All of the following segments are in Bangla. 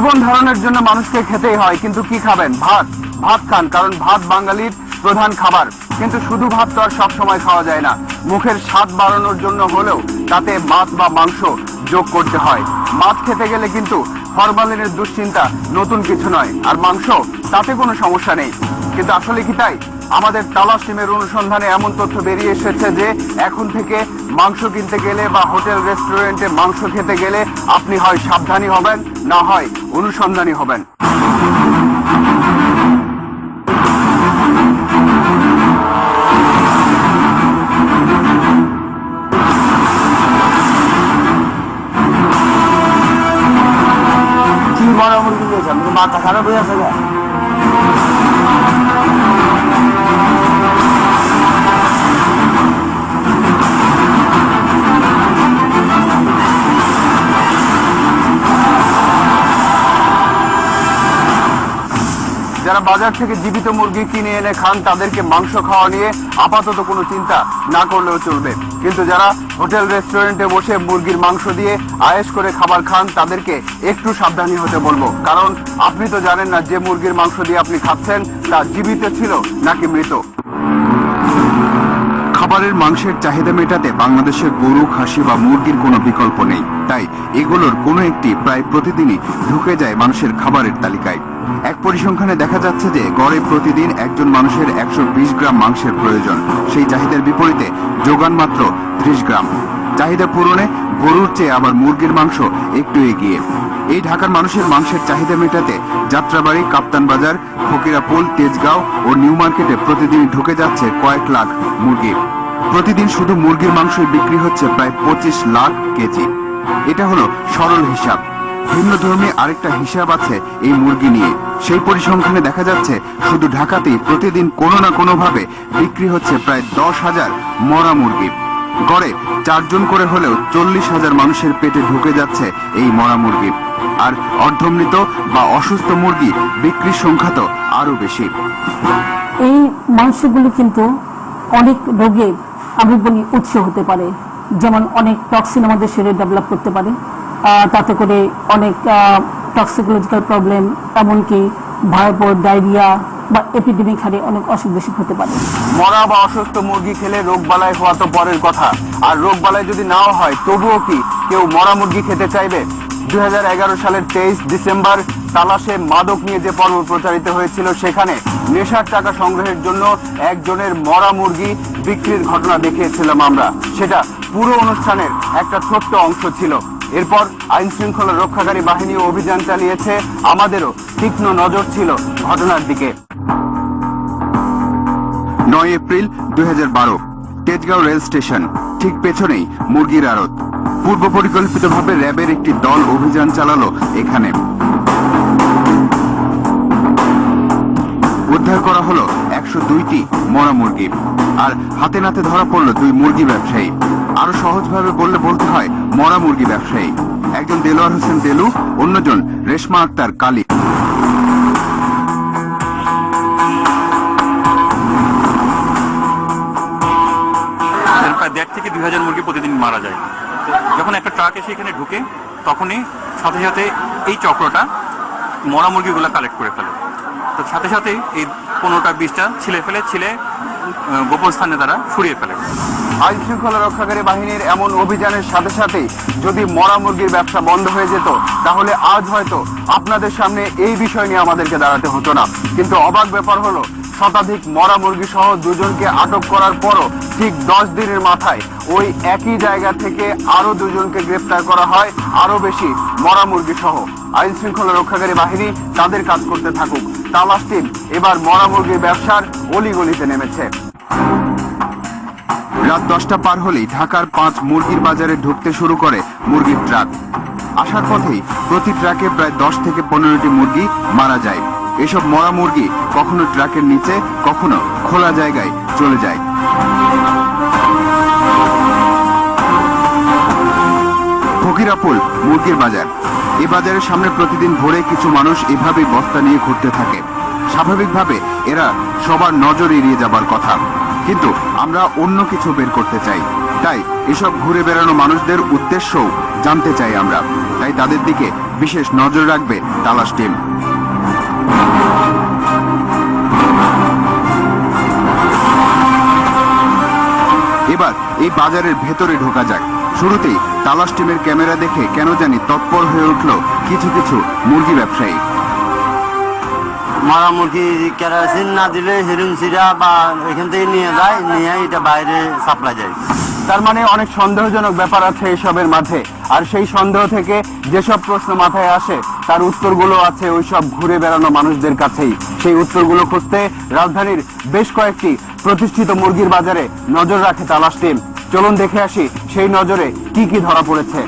জীবন ধারণের জন্য মানুষকে খেতেই হয়, কিন্তু কি খাবেন? ভাত। ভাত খান, কারণ ভাত বাঙালির প্রধান খাবার। কিন্তু শুধু ভাত তো আর সব সময় খাওয়া যায় না। মুখের স্বাদ বাড়ানোর জন্য হলেও তাতে মাছ বা মাংস যোগ করতে হয়। মাছ খেতে গেলে কিন্তু ফরমালিনের দুশ্চিন্তা নতুন কিছু নয়, আর মাংস তাতে কোনো সমস্যা নেই। কিন্তু আসলে কি তাই? আমাদের তালাশ টিমের অনুসন্ধানে এমন তথ্য বেরিয়ে এসেছে যে এখন থেকে মাংস কিনতে গেলে বা হোটেল রেস্টুরেন্টে মাংস খেতে গেলে আপনি হয় সাবধানী হবেন, না হয় অনুসন্ধানী হবেন। কি মরা মুরগি দিয়েছেন, মাথা খারাপ হয়ে আছে গা? যারা বাজার থেকে জীবিত মুরগি কিনে এনে খান তাদেরকে মাংস খাওয়া নিয়ে আপাতত কোনো চিন্তা না করলেও চলবে, কিন্তু যারা হোটেল রেস্টুরেন্টে বসে মুরগির মাংস দিয়ে আয়েশ করে খাবার খান তাদেরকে একটু সাবধানী হতে বলবো, কারণ আপনি তো জানেন না যে মুরগির মাংস দিয়ে আপনি খাচ্ছেন তা জীবিত ছিল নাকি মৃত। খাবারের মাংসের চাহিদা মেটাতে বাংলাদেশের গরু, খাসি বা মুরগির কোনো বিকল্প নেই, তাই এগুলোর কোনো একটি প্রায় প্রতিদিনই ঢুকে যায় মানুষের খাবারের তালিকায়। এক পরিসংখ্যানে দেখা যাচ্ছে যে গড়ে প্রতিদিন একজন মানুষের 120 গ্রাম মাংসের প্রয়োজন। সেই চাহিদার বিপরীতে যোগান মাত্র 30 গ্রাম। চাহিদা পূরণে গরুর চেয়ে আবার মুরগির মাংস একটু এগিয়ে। এই ঢাকার মানুষের মাংসের চাহিদা মেটাতে যাত্রাবাড়ি, কাপ্তান বাজার, ফকিরাপুল, তেজগাঁও ও নিউ মার্কেটে প্রতিদিন ঢুকে যাচ্ছে কয়েক লাখ মুরগি। প্রতিদিন শুধু মুরগির মাংসই বিক্রি হচ্ছে প্রায় 25 লাখ কেজি। এটা হলো সরল হিসাব। ভিন্ন ধর্মী আরেকটা হিসাব আছে এই মুরগি নিয়ে। সেই পরিসংখ্যানে দেখা যাচ্ছে শুধু ঢাকাতেই প্রতিদিন কোনো না কোনো ভাবে বিক্রি হচ্ছে প্রায় 10,000 মরা মুরগি। গড়ে 4 জন করে হলেও 40,000 মানুষের পেটে ঢুকে যাচ্ছে এই মরা মুরগি। আর অর্ধমৃত বা অসুস্থ মুরগি বিক্রির সংখ্যা তো আরো বেশি। এই মাংসগুলি কিন্তু অনেক রোগে আমি বলি উৎস হতে পারে, যেমন অনেক টক্সিন আমাদের শরীরে ডেভেলপ করতে পারে, তাতে করে অনেক টক্সিকোলজিক্যাল প্রবলেম, এমনকি ভয়াবহ ডায়রিয়া বা এপিডেমিক হারে অনেক অসুখ বিসুখ হতে পারে। মরা বা অসুস্থ মুরগি খেলে রোগ বালাই হওয়া তো পরের কথা, আর রোগ বালাই যদি নাও হয় তবুও কি কেউ মরা মুরগি খেতে চাইবে? 2011 সালের 23 ডিসেম্বর তালাশে মাদক নিয়ে যে পর্ব প্রচারিত হয়েছিল, সেখানে নেশার টাকা সংগ্রহের জন্য একজনের মরা মুরগি বিক্রির ঘটনা দেখিয়েছিলাম আমরা। সেটা পুরো অনুষ্ঠানের একটা ছোট্ট অংশ ছিল। এরপর আইন শৃঙ্খলা রক্ষাকারী বাহিনী অভিযান চালিয়েছে, আমাদেরও তীক্ষ্ণ নজর ছিল ঘটনার দিকে। 9 এপ্রিল 2012 তেজগাঁও রেল স্টেশন, ঠিক পেছনেই মুরগির আড়ত। পূর্ব পরিকল্পিতভাবে র্যাবের একটি দল অভিযান চালালো এখানে। উদ্ধার করা হলো 102টি মরা মুরগি, আর হাতে নাতে ধরা পড়লো 2 মুরগি ব্যবসায়ী। আরো সহজভাবে বলতে হয় মরা মুরগি ব্যবসায়ী। একজন দেলোয়ার হোসেন দেলু, অন্যজন রেশমা আক্তার কালী। প্রায় 1.5 থেকে 2,000 মুরগি প্রতিদিন মারা যায়। যখন একটা ট্রাক এসে এখানে ঢুকে তখনই সাথে সাথে এই চক্রটা মরা মুরগিগুলো কালেক্ট করে ফেলে। তো সাথে সাথে এই 15টা 20টা ছিলে গোপন স্থানে তারা সরিয়ে ফেলে। আইন শৃঙ্খলা রক্ষাকারী বাহিনীর এমন অভিযানের সাথে সাথে যদি মরা মুরগির ব্যবসা বন্ধ হয়ে যেত, তাহলে আজ হয়তো আপনাদের সামনে এই বিষয় নিয়ে আমাদেরকে দাঁড়াতে হতো না। কিন্তু অবাক ব্যাপার হলো, শতাধিক মরা মুরগি সহ 2 জনকে আটক করার পরও ঠিক 10 দিনের মাথায় ওই একই জায়গা থেকে আরো 2 জনকে গ্রেফতার করা হয়, আরো বেশি মরা মুরগি সহ। আইন শৃঙ্খলা রক্ষাকারী বাহিনী তাদের কাজ করতে থাকুক। তালাশ টিম এবার মরা মুরগির ব্যবসার অলিগলিতে নেমেছে। রাত 10টা পার হলেই ঢাকার 5 মুরগির বাজারে ঢুকতে শুরু করে মুরগির ট্রাক। আসার পথেই প্রতি ট্রাকে প্রায় 10 থেকে 15টি মুরগি মারা যায়। এসব মরা মুরগি কখনো ট্রাকের নিচে, কখনো খোলা জায়গায় চলে যায়। ফকিরাপুল মুরগির বাজার। এই বাজারের সামনে প্রতিদিন ভোরে কিছু মানুষ এভাবেই বস্তা নিয়ে ঘুরতে থাকে। স্বাভাবিকভাবে এরা সবার নজর এড়িয়ে যাবার কথা, কিন্তু আমরা অন্য কিছু বের করতে চাই। তাই এসব ঘুরে বেড়ানো মানুষদের উদ্দেশ্যও জানতে চাই আমরা। তাই তাদের দিকে বিশেষ নজর রাখবে তালাশ টিম। এবার এই বাজারের ভেতরে ঢোকা যাক। শুরুতেই তালাশ টিমের ক্যামেরা দেখে কেন জানি তৎপর হয়ে উঠল কিছু কিছু মুরগি ব্যবসায়ী। মরা মুরগি কেরোসিন না দিলে হিরুন সিরা বা এখান থেকে নিয়ে যায়, নিয়ে এটা বাইরে সাপ্লাই যায়। তার মানে অনেক সন্দেহজনক ব্যাপার আছে এসবের মাঝে, আর সেই সন্দেহ থেকে যেসব প্রশ্ন মাথায় আসে তার উত্তরগুলো আছে ওইসব ঘুরে বেড়ানো মানুষদের কাছেই। সেই উত্তরগুলো খুঁজতে রাজধানীর বেশ কয়েকটি প্রতিষ্ঠিত মুরগির বাজারে নজর রাখে তালাশ টিম। চলুন দেখে আসি সেই নজরে কি কি ধরা পড়েছে।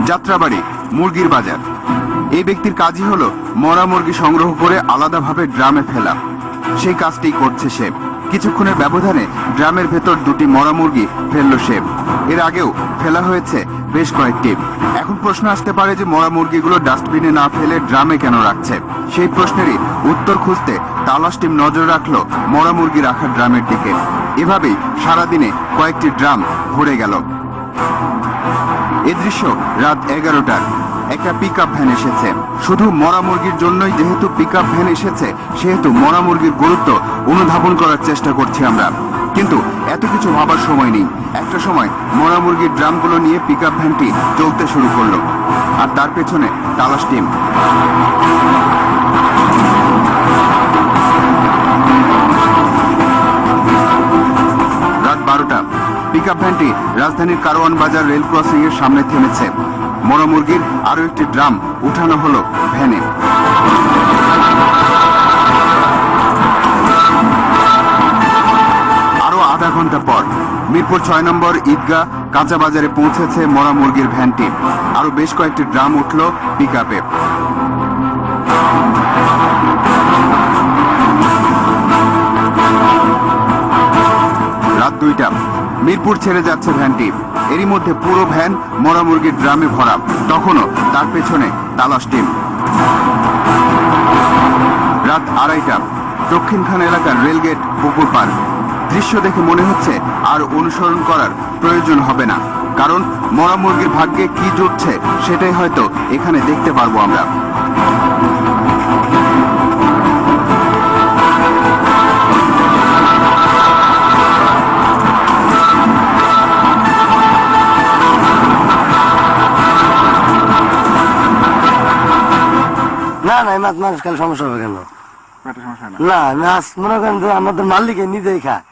যাত্রাবাড়ি মুরগির বাজার। এই ব্যক্তির কাজই হলো মরা মুরগি সংগ্রহ করে আলাদাভাবে ড্রামে ফেলা। সেই কাজটি করছে সে। কিছুক্ষণের ব্যবধানে ড্রামের ভেতর দুটি মরা মুরগি ফেলল সে। এর আগেও ফেলা হয়েছে বেশ কয়েকটি। এখন প্রশ্ন আসতে পারে যে মরা মুরগিগুলো ডাস্টবিনে না ফেলে ড্রামে কেন রাখছে। সেই প্রশ্নেরই উত্তর খুঁজতে তালাশ টিম নজর রাখলো মরা মুরগি রাখা ড্রামের দিকে। এভাবেই সারাদিনে কয়েকটি ড্রাম ভরে গেল। এ দৃশ্য রাত 11টার। একটা পিকআপ ভ্যান এসেছে। শুধু মরা মুরগির জন্যই যেহেতু পিকআপ ভ্যান এসেছে, সেহেতু মরা মুরগির গুরুত্ব অনুধাবন করার চেষ্টা করছি আমরা। কিন্তু এত কিছু ভাবার সময় নেই। একটা সময় মরা মুরগির ড্রামগুলো নিয়ে পিকআপ ভ্যানটি চলতে শুরু করলো, আর তার পেছনে তালাশ টিম। রাত 12টা। পিকআপ ভ্যানটি রাজধানীর কারওয়ান বাজার রেল ক্রসিং এর সামনে থেমেছে। মরা মুরগির আরো একটি ড্রাম উঠানো হলো ভ্যানে। আরো আধা ঘন্টা পর মিরপুর 6 নম্বর ঈদগাহ কাঁচা বাজারে পৌঁছেছে মরা মুরগির ভ্যানটি। আরো বেশ কয়েকটি ড্রাম উঠল পিকআপে। রাত 2টা। মিরপুর ছেড়ে যাচ্ছে ভ্যানটি। এরই মধ্যে পুরো ভ্যান মরা মুরগির ড্রামে ভরা। তখনও তার পেছনে তালাশ টিম। রাত 2:30টা। দক্ষিণখান এলাকার রেলগেট পুকুর পাড়। দৃশ্য দেখে মনে হচ্ছে আর অনুসরণ করার প্রয়োজন হবে না, কারণ মরা মুরগির ভাগ্যে কি জুটছে সেটাই হয়তো এখানে দেখতে পারবো আমরা। না না, মাছ মানুষ কেন সমস্যা হবে কেন? না, মাছ মনে করেন যে আমাদের মালিকে নিজেই খায়।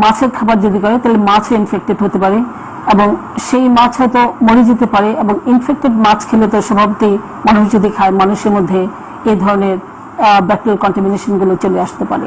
মাছের খাবার যদি করে তাহলে মাছও ইনফেক্টেড হতে পারে, এবং সেই মাছ হয়তো মরে যেতে পারে। এবং ইনফেক্টেড মাছ খেলে তো স্বভাবতই মানুষ যদি খায়, মানুষের মধ্যে এই ধরনের ব্যাকটেরিয়াল কন্টামিনেশন গুলো চলে আসতে পারে।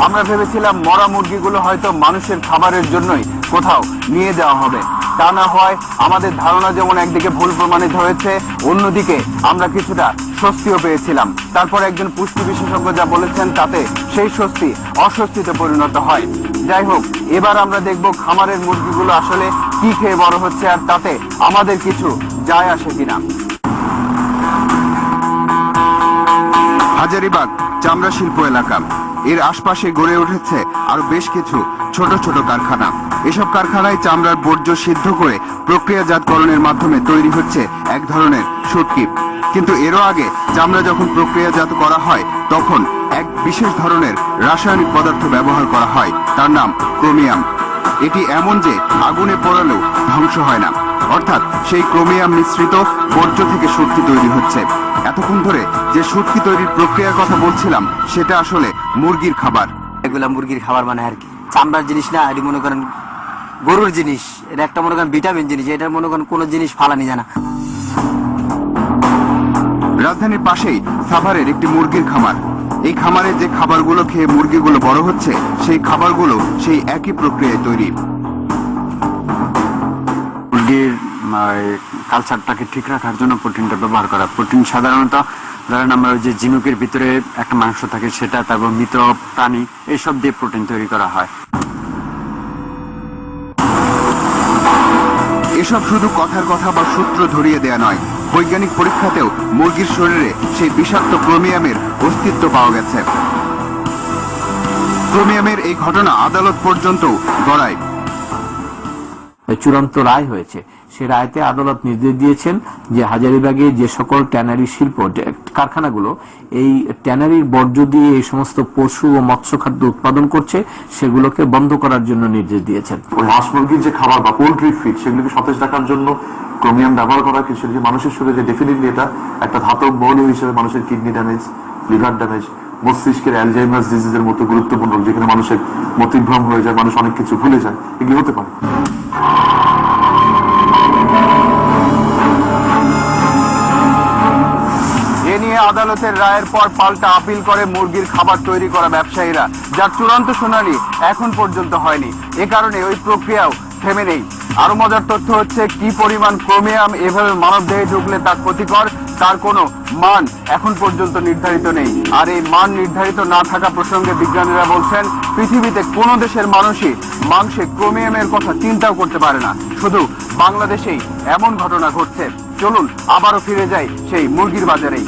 আমরা ভেবেছিলাম মরা মুরগিগুলো হয়তো মানুষের খাবারের জন্যই কোথাও নিয়ে যাওয়া হবে। তা না হয় আমাদের ধারণা যেমন একদিকে ভুল প্রমাণিত হয়েছে, অন্যদিকে আমরা কিছুটা স্বস্তিও পেয়েছিলাম। তারপর একজন পুষ্টি বিশেষজ্ঞ যা বলেছেন তাতে সেই স্বস্তি অস্বস্তিতে পরিণত হয়। যাই হোক, এবার আমরা দেখব খামারের মুরগিগুলো আসলে কি খেয়ে বড় হচ্ছে, আর তাতে আমাদের কিছু যায় আসে কিনা। হাজারীবাগ চামড়া শিল্প এলাকা। এর আশপাশে গড়ে উঠেছে আরো বেশ কিছু ছোট ছোট কারখানা। এসব কারখানায় চামড়ার বর্জ্য সিদ্ধ করে প্রক্রিয়াজাতকরণের মাধ্যমে তৈরি হচ্ছে এক ধরনের শুটকি। কিন্তু এরও আগে চামড়া যখন প্রক্রিয়াজাত করা হয় তখন এক বিশেষ ধরনের রাসায়নিক পদার্থ ব্যবহার করা হয়, তার নাম ক্রোমিয়াম। এটি এমন যে আগুনে পোড়ালেও ধ্বংস হয় না, অর্থাৎ সেই ক্রোমিয়াম মিশ্রিত বর্জ্য থেকে শুটকি তৈরি হচ্ছে। এতক্ষণ ধরে যে শুটকি তৈরির প্রক্রিয়ার কথা বলছিলাম সেটা আসলে মুরগির খাবার। এগুলা মুরগির খাবার মানে আর কি, চামড়ার জিনিস না, এটি মনে করেন গরুর জিনিস। এটা একটা মনে করেন ভিটামিন জিনিস, এটা মনে করেন কোনো জিনিস ফালানি জানা। রাজধানীর পাশেই সাভারের একটি মুরগির খামার। এই খামারে যে খাবারগুলো খেয়ে মুরগিগুলো বড় হচ্ছে সেই খাবারগুলো সেই একই প্রক্রিয়ায় তৈরি। মুরগির কালচারটাকে ঠিক রাখার জন্য প্রোটিনটা ব্যবহার করা। প্রোটিন সাধারণত ধরেন আমরা ওই যে ঝিনুকের ভিতরে একটা মাংস থাকে সেটা, তারপর মৃত প্রাণী, এইসব দিয়ে প্রোটিন তৈরি করা হয়। এসব শুধু কথার কথা বা সূত্র ধরিয়ে দেয়া নয়, বৈজ্ঞানিক পরীক্ষাতেও মুরগির শরীরে সেই বিষাক্ত ক্রোমিয়ামের অস্তিত্ব পাওয়া গেছে। ক্রোমিয়ামের এই ঘটনা আদালত পর্যন্ত গড়ায়। চূড়ান্ত রায় হয়েছে, সে রায়তে আদালত নির্দেশ দিয়েছেন যে হাজারীবাগে যে সকল ট্যানারি শিল্প কারখানাগুলো এই ট্যানারির বর্জ্য দিয়ে এই সমস্ত পশু ও মৎস্য খাদ্য উৎপাদন করছে সেগুলোকে বন্ধ করার জন্য নির্দেশ দিয়েছেন। ওই হাঁস মুরগির যে খাবার বা পোল্ট্রি ফিড সেগুলোকে সতেজ রাখার জন্য ক্রোমিয়াম ব্যবহার করা সেটা মানুষের শরীরে ডেফিনেটলি এটা একটা ধাতব মৌল হিসেবে মানুষের কিডনি ড্যামেজ, লিভার ড্যামেজ, মস্তিষ্কের অ্যালজাইমার্স ডিজিজের মতো গুরুত্বপূর্ণ রোগ, যেখানে মানুষের মতিভ্রম হয়ে যায়, মানুষ অনেক কিছু ভুলে যায়, এগুলি হতে পারে। এ নিয়ে আদালতের রায়ের পর পাল্টা আপিল করে মুরগির খাবার তৈরি করা ব্যবসায়ীরা, যার চূড়ান্ত শুনানি এখন পর্যন্ত হয়নি। এ কারণে ওই প্রক্রিয়াও থেমে নেই। আরো মজার তথ্য হচ্ছে কি পরিমাণ ক্রোমিয়াম এভাবে মানবদেহে ঢুকলে তার ক্ষতিকর, তার কোনো মান এখন পর্যন্ত নির্ধারিত নেই। আর এই মান নির্ধারিত না থাকা প্রসঙ্গে বিজ্ঞানীরা বলছেন পৃথিবীতে কোনো দেশের মানুষই মাংসে ক্রোমিয়ামের কথা চিন্তাও করতে পারে না, শুধু বাংলাদেশেই এমন ঘটনা ঘটছে। চলুন আবারও ফিরে যাই সেই মুরগির বাজারেই।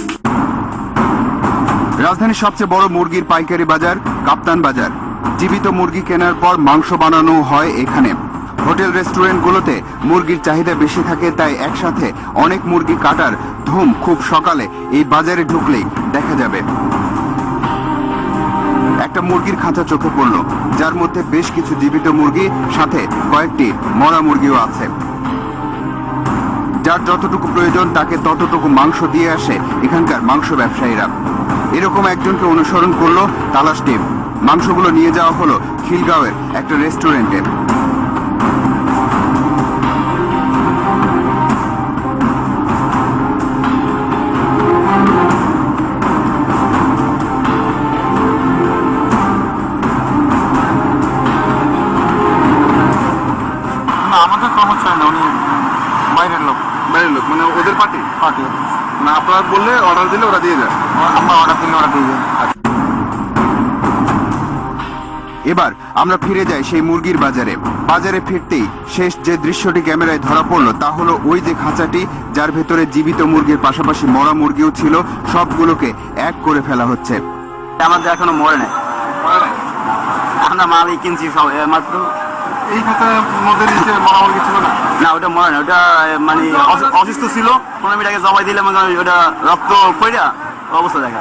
রাজধানীর সবচেয়ে বড় মুরগির পাইকারি বাজার কাপ্তান বাজার। জীবিত মুরগি কেনার পর মাংস বানানো হয় এখানে। হোটেল রেস্টুরেন্টগুলোতে মুরগির চাহিদা বেশি থাকে, তাই একসাথে অনেক মুরগি কাটার ধুম খুব সকালে এই বাজারে ঢুকলেই দেখা যাবে। একটা মুরগির খাঁচা চোখে পড়ল, যার মধ্যে বেশ কিছু জীবিত মুরগি, সাথে কয়েকটি মরা মুরগিও আছে। যার যতটুকু প্রয়োজন তাকে ততটুকু মাংস দিয়ে আসে এখানকার মাংস ব্যবসায়ীরা। এরকম একজনকে অনুসরণ করলো তালাশ টিম। মাংসগুলো নিয়ে যাওয়া হলো খিলগাঁওয়ের একটা রেস্টুরেন্টে। আমাদের কর্মচারী না, উনি বাইরের লোক। বাইরের লোক মানে ওদের পার্টি? পার্টি না, আপনারা বললে অর্ডার দিলে ওরা দিয়ে যায়? আমরা অর্ডার দিলে ওরা দিয়ে যায়। এবার আমরা ফিরে যাই সেই মুরগির বাজারে। বাজারে ফিরতেই শেষ যে দৃশ্যটি ক্যামেরায় ধরা পড়লো তা হলো ওই যে খাঁচাটি, যার ভেতরে জীবিত মুরগির পাশাপাশি মরা মুরগিও ছিল। সবগুলোকে এক করে ফেলা হচ্ছে। আমাদের এখনো মরে নাই, আমরা মালই কিনছি সব মাত্র। এই খাতার মধ্যে নিচে মরা মুরগি ছিল না? না, ওটা মরে না, ওটা মানে অসুস্থ ছিল। 15 মিনিট আগে জবাই দিলে ওটা রক্ত পড়া অবস্থা দেখা।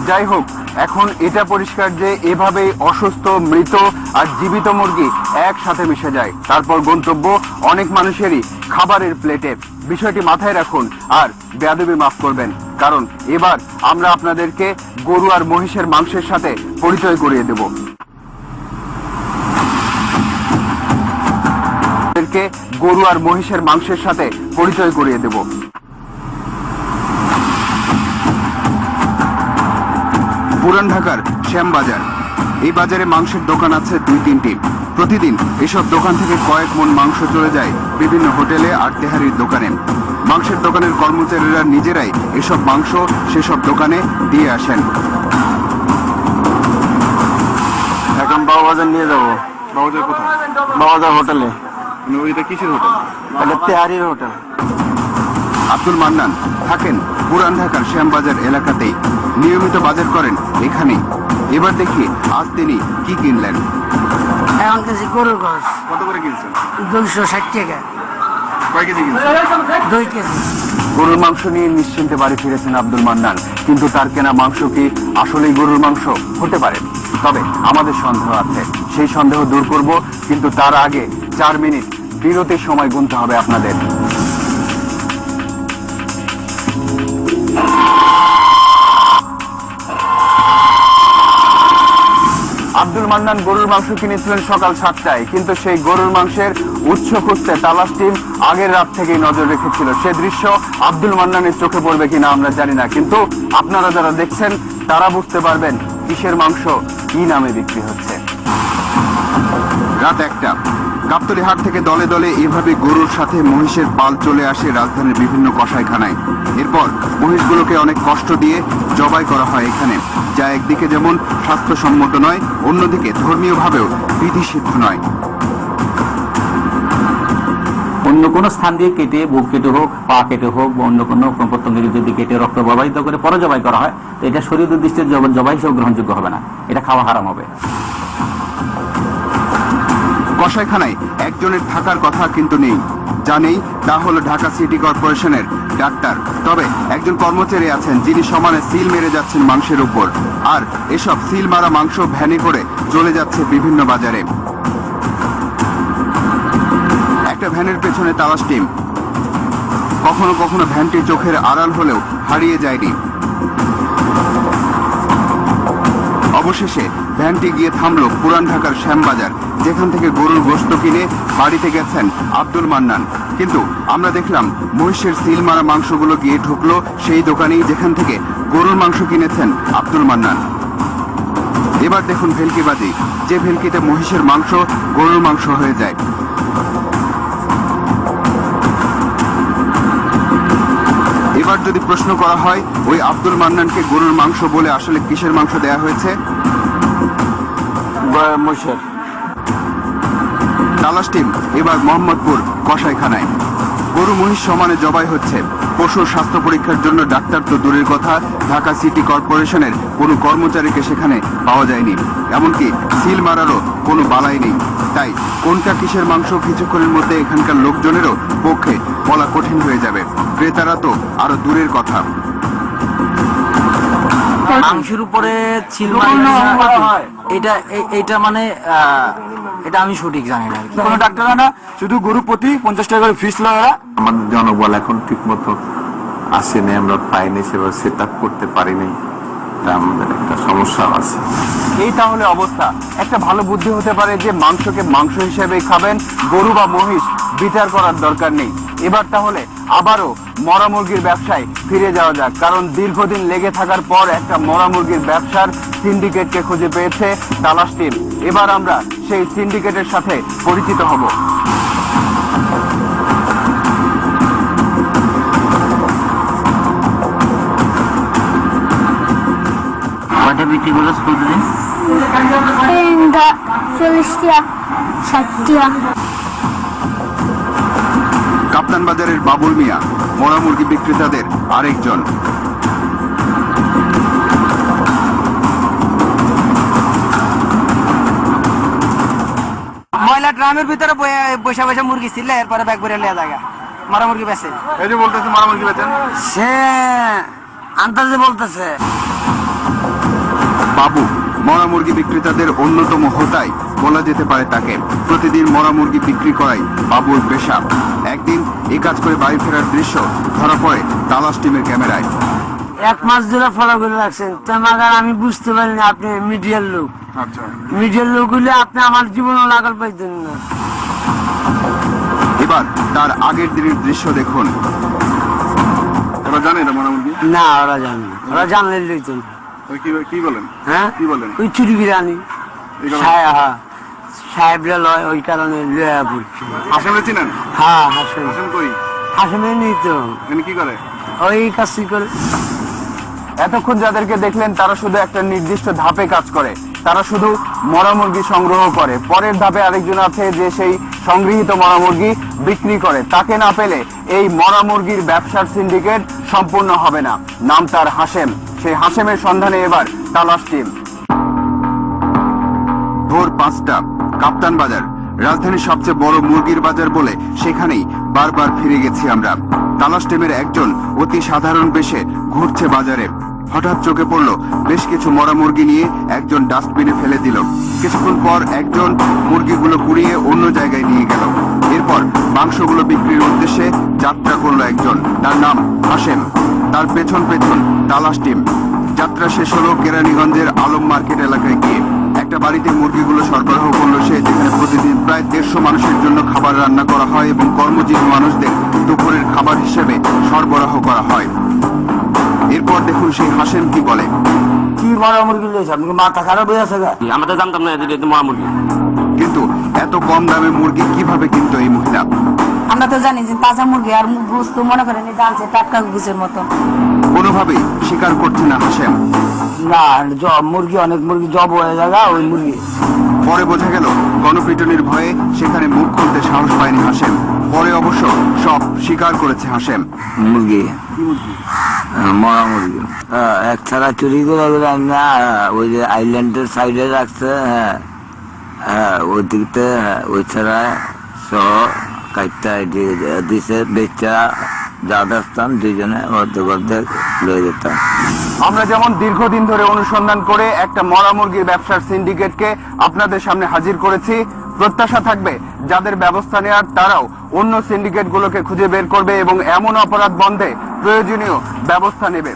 যাই হোক, এখন এটা পরিষ্কার যে এভাবেই অসুস্থ, মৃত আর জীবিত মুরগি একসাথে মিশে যায়। তারপর গন্তব্য অনেক মানুষেরই খাবারের প্লেটে। বিষয়টি মাথায় রাখুন আর বেয়াদবি মাফ করবেন, কারণ এবার আমরা আপনাদেরকে গরু আর মহিষের মাংসের সাথে পরিচয় করিয়ে দেব। গরু আর মহিষের মাংসের সাথে পরিচয় করিয়ে দেব। পুরান ঢাকার শ্যামবাজার। এই বাজারে মাংসের দোকান আছে 2-3টি। প্রতিদিন এসব দোকান থেকে কয়েক মণ মাংস চলে যায় বিভিন্ন হোটেলে আর তেহারির দোকানে। মাংসের দোকানের কর্মচারীরা নিজেরাই এসব মাংস সেসব দোকানে দিয়ে আসেন। এখন বাবাজার নিয়ে যাবো। বাবুদের কোথায়? বাবাজার হোটেলে। ওইটা কিসের হোটেল? এটা তেহারির হোটেল। আব্দুল মান্নান থাকেন পুরান ঢাকার শ্যামবাজার এলাকাতেই, নিয়মিত বাজার করেন এখানেই। এবার দেখি আজ তিনি কি কিনলেন। এখন কেজি গরুর গোস কত করে কিনছেন? 260 টাকা। কয় কেজি কিনছেন? 2 কেজি। গরুর মাংস নিয়ে নিশ্চিন্তে বাড়ি ফিরেছেন আব্দুল মান্নান, কিন্তু তার কেনা মাংস কি আসলেই গরুর মাংস হতে পারে? তবে আমাদের সন্দেহ আছে, সেই সন্দেহ দূর করব, কিন্তু তার আগে 4 মিনিট বিরতির সময় গুনতে হবে আপনাদের। আব্দুল মান্নান গরুর মাংস কিনেছিলেন সকাল 7টায়, কিন্তু সেই গরুর মাংসের উৎস খুঁজতে তালাশ টিম আগের রাত থেকেই নজর রেখেছিল। সে দৃশ্য আব্দুল মান্নানের চোখে পড়বে কিনা আমরা জানি না, কিন্তু আপনারা যারা দেখছেন তারা বুঝতে পারবেন কিসের মাংস কি নামে বিক্রি হচ্ছে। রাত 1টা। গাবতলী হাট থেকে দলে দলে এভাবে গরুর সাথে মহিষের পাল চলে আসে রাজধানীর বিভিন্ন কসাইখানায়। এরপর মহিষগুলোকে অনেক কষ্ট দিয়ে জবাই করা হয় এখানে, যা একদিকে যেমন স্বাস্থ্যসম্মত নয়, অন্যদিকে ধর্মীয়ভাবেও বিধিসিদ্ধ নয়। অন্য কোনো স্থান দিয়ে কেটে, বুক কেটে হোক, পা কেটে হোক, বা অন্য কোনো প্রত্যঙ্গের যদি কেটে রক্ত প্রবাহিত করে পরে জবাই করা হয়, তো এটা শরীয়তের দৃষ্টিতে জবাই হিসেবে গ্রহণযোগ্য হবে না, এটা খাওয়া হারাম হবে। কসাইখানায় একজনের থাকার কথা কিন্তু নেই, যা নেই তা হলো ঢাকা সিটি কর্পোরেশনের ডাক্তার। তবে একজন কর্মচারী আছেন যিনি সমানে সিল মেরে যাচ্ছেন মাংসের উপর, আর এসব সিল মারা মাংস ভ্যানে করে চলে যাচ্ছে বিভিন্ন বাজারে। একটা ভ্যানের পেছনে তালাশ টিম। কখনো কখনো ভ্যানটি চোখের আড়াল হলেও হারিয়ে যায়নি। অবশেষে ভ্যানটি গিয়ে থামলো পুরান ঢাকার শ্যামবাজার, যেখান থেকে গরুর গোশত কিনে বাড়িতে গেছেন আব্দুল মান্নান। কিন্তু আমরা দেখলাম মহিষের সিল মারা মাংসগুলো গিয়ে ঢুকলো সেই দোকানেই যেখান থেকে গরুর মাংস কিনেছেন আব্দুল মান্নান। এবার দেখুন ভেলকিবাজি, যে ভেলকিতে মহিষের মাংস গরুর মাংস হয়ে যায়। এবার যদি প্রশ্ন করা হয় ওই আব্দুল মান্নানকে গরুর মাংস বলে আসলে কিসের মাংস দেয়া হয়েছে? মহিষের। তালাশ টিম এবার মোহাম্মদপুর কসাইখানায়। গরু মহিষ সমানে জবাই হচ্ছে। পশুর স্বাস্থ্য পরীক্ষার জন্য ডাক্তার তো দূরের কথা, ঢাকা সিটি কর্পোরেশনের কোনো কর্মচারীকে সেখানে পাওয়া যায়নি, এমনকি সিল মারারও কোনো বালাই নেই। তাই কোনটা কিসের মাংস কিছুক্ষণের মধ্যে এখানকার লোকজনেরও পক্ষে বলা কঠিন হয়ে যাবে, ক্রেতারা তো আরো দূরের কথা। মাংসের উপরে ছিল এটা মানে এটা আমি সঠিক জানি না। কোনো ডাক্তার না, শুধু গরু প্রতি 50 টাকা করে ফিস লাগা। আমাদের জনবল এখন ঠিক মতো আসেনি, আমরা পাইনি, সেভাবে সেট আপ করতে পারিনি, তা আমাদের একটা সমস্যা আছে। এই তাহলে অবস্থা। একটা ভালো বুদ্ধি হতে পারে যে মাংসকে মাংস হিসেবে খাবেন, গরু বা মহিষ বিচার করার দরকার নেই। এবার তাহলে আবারও মরা মুরগির ব্যবসায় ফিরে যাওয়া যাক, কারণ দীর্ঘদিন লেগে থাকার পর একটা মরা মুরগির ব্যবসার সিন্ডিকেটকে খুঁজে পেয়েছে তালাশ টিম। এবার আমরা সেই সিন্ডিকেটের সাথে পরিচিত হব। কয়টা বিক্রি করলো প্রতিদিন? 40 টাকা, 60 টাকা। কাপ্তান বাজারের বাবুল মিয়া মরা মুরগি বিক্রেতাদের আরেকজন। ময়লা ড্রামের ভিতরে বসে বসে মুরগি ছিল, এরপরে ব্যাগ ভরে লিয়া জায়গা মরা মুরগি বেছে। এই যে বলতেছে মরা মুরগি বেচেন, সে আন্দাজে বলতেছে। বাবু মরা মুরগি বিক্রেতাদের অন্যতম হোতাই বলা যেতে পারে তাকে। প্রতিদিন মরা মুরগি বিক্রি করাই বাবুর পেশা। একদিন এই কাজ করে বাড়ি ফেরার দৃশ্য ধরা পড়ে তালাশ টিমের ক্যামেরায়। 1 মাস ধরে ফলো করে রাখছেন, মাগার আমি বুঝতে পারিনি আপনি মিডিয়ার লোক। আচ্ছা, মিডিয়ার লোক হলে আপনি আমার জীবনে লাগাল পাইতেন না। এবার তার আগের দিনের দৃশ্য দেখুন। ওরা জানে এটা মরা মুরগি? না, ওরা জানে না, ওরা জানলে লইতেন। কি বলেন? হ্যাঁ, কি বলেন? ওই চুরি বিরানি সাহেবরা লয়, ওই কারণে লয়া বলছি। হাসেম চিনেন? হ্যাঁ, হাসেম। হাসেম কই? হাসেমে নেই তো, এখানে কি করে? ওই কাজই করে। এতক্ষণ যাদেরকে দেখলেন তারা শুধু একটা নির্দিষ্ট ধাপে কাজ করে, তারা শুধু মরা মুরগি সংগ্রহ করে। পরের ধাপে আরেকজন আছে যে সেই সংগৃহীত মরা মুরগি বিক্রি করে। তাকে না পেলে এই মরা মুরগির ব্যবসার সিন্ডিকেট সম্পূর্ণ হবে না। নাম তার হাসেম। সেই হাসেমের সন্ধানে এবার তালাশ টিম। ভোর 5টা, কাপ্তান বাজার রাজধানীর সবচেয়ে বড় মুরগির বাজার বলে সেখানেই বারবার ফিরে গেছি আমরা। তালাশ টিমের একজন অতি সাধারণ বেশে ঘুরছে বাজারে। হঠাৎ চোখে পড়লো বেশ কিছু মরা মুরগি নিয়ে একজন ডাস্টবিনে ফেলে দিল। কিছুক্ষণ পর একজন মুরগিগুলো কুড়িয়ে অন্য জায়গায় নিয়ে গেল। এরপর মাংসগুলো বিক্রির উদ্দেশ্যে যাত্রা করলো একজন, তার নাম হাসেম। তার পেছন পেছন তালাশ টিম। যাত্রা শেষ হলো কেরানীগঞ্জের আলম মার্কেট এলাকায় গিয়ে। একটা বাড়িতে মুরগিগুলো সরবরাহ করলো সে, যেখানে প্রতিদিন প্রায় 150 মানুষের জন্য খাবার রান্না করা হয় এবং কর্মজীবী মানুষদের দুপুরের খাবার হিসেবে সরবরাহ করা হয়। এরপর দেখুন সেই হাসেম কি বলে। কি মরা মুরগি লইছে? আপনি মাথা খারাপ হয়ে আছে? আমরা তো জানতাম না এটা মরা মুরগি। কিন্তু এত কম দামে মুরগি কিভাবে কিনতো এই মহিলা? আমরা তো জানি যে তাজা মুরগি আর গোশত মনে করেন জানছে টাটকা গুছের মতো। কোনোভাবেই স্বীকার করছে না হাসেম। না মুরগি অনেক মুরগি জব হয়ে জায়গা ওই মুরগি পরে বোঝা গেল গণপিটুনির ভয়ে সেখানে মুখ খুলতে সাহস পায়নি হাশেম। পরে অবশ্য সব স্বীকার করেছে হাশেম। মুরগি মরা মুরগি এক ছাড়া চুরি করে না ওই যে আইল্যান্ডের সাইডে রাখছে। হ্যাঁ হ্যাঁ ওই দিকতে ওই ছাড়া সহ কাইটটা দিছে বেচা যা ব্যস্তাম দুইজনে অর্ধেক অর্ধেক লয়ে যেতাম। আমরা যেমন দীর্ঘদিন ধরে অনুসন্ধান করে একটা মরা মুরগির ব্যবসার সিন্ডিকেটকে আপনাদের সামনে হাজির করেছি, প্রত্যাশা থাকবে যাদের ব্যবস্থা নেওয়ার তারাও অন্য সিন্ডিকেট গুলোকে খুঁজে বের করবে এবং এমন অপরাধ বন্ধে প্রয়োজনীয় ব্যবস্থা নেবে।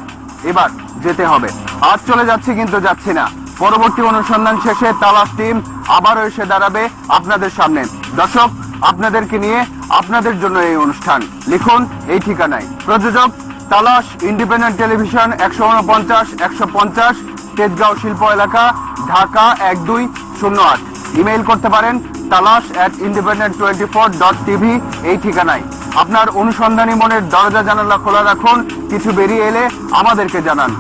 এবার যেতে হবে, আজ চলে যাচ্ছি কিন্তু যাচ্ছি না। পরবর্তী অনুসন্ধান শেষে তালাশ টিম আবারও এসে দাঁড়াবে আপনাদের সামনে। দর্শক, আপনাদেরকে নিয়ে আপনাদের জন্য এই অনুষ্ঠান। লিখুন এই ঠিকানায়। প্রযোজক তালাশ, ইন্ডিপেন্ডেন্ট টেলিভিশন, 149-150 তেজগাঁও শিল্প এলাকা, ঢাকা 1208। ইমেইল করতে পারেন talash@independent24.tv এই ঠিকানায়। আপনার অনুসন্ধানী মনের দরজা জানালা খোলা রাখুন। কিছু বেরিয়ে এলে আমাদেরকে জানান।